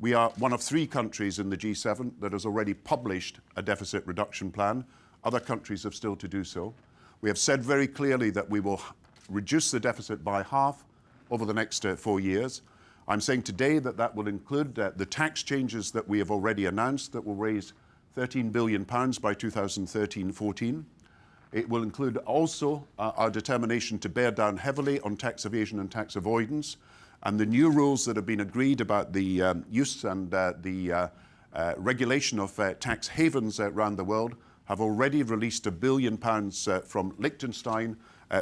We are one of 3 countries in the G7 that has already published a deficit reduction plan. Other countries have still to do so. We have said very clearly that we will reduce the deficit by half over the next 4 years. I'm saying today that that will include the tax changes that we have already announced that will raise £13 billion by 2013-14. It will include also our determination to bear down heavily on tax evasion and tax avoidance, and the new rules that have been agreed about the use and the regulation of tax havens around the world have already released £1 billion from Liechtenstein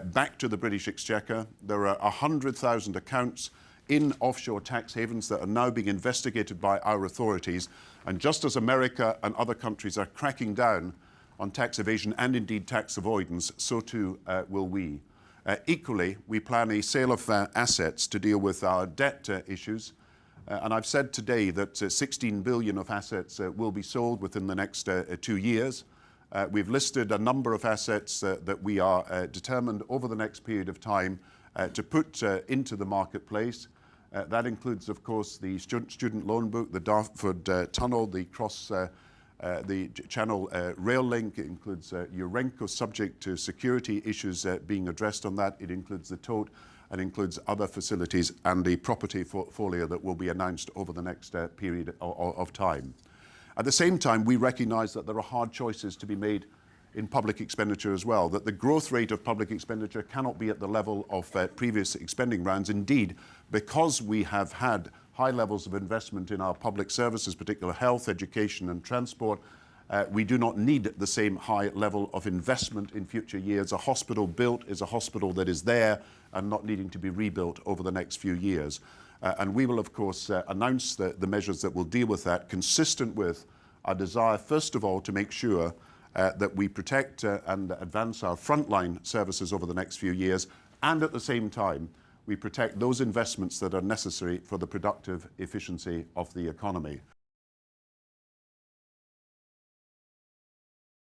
back to the British Exchequer. There are 100,000 accounts in offshore tax havens that are now being investigated by our authorities. And just as America and other countries are cracking down on tax evasion and indeed tax avoidance, so too will we. Equally, we plan a sale of assets to deal with our debt issues. And I've said today that 16 billion of assets will be sold within the next 2 years. We've listed a number of assets that we are determined over the next period of time to put into the marketplace. That includes, of course, the student loan book, the Dartford tunnel, the Channel rail link. It includes Urenco, subject to security issues being addressed on that. It includes the Tote and includes other facilities and the property portfolio that will be announced over the next period of time. At the same time, we recognise that there are hard choices to be made in public expenditure as well, that the growth rate of public expenditure cannot be at the level of previous expending rounds. Indeed, because we have had high levels of investment in our public services, particularly health, education and transport, we do not need the same high level of investment in future years. A hospital built is a hospital that is there and not needing to be rebuilt over the next few years. And we will, of course, announce the measures that will deal with that, consistent with our desire, first of all, to make sure that we protect and advance our frontline services over the next few years, and at the same time, we protect those investments that are necessary for the productive efficiency of the economy.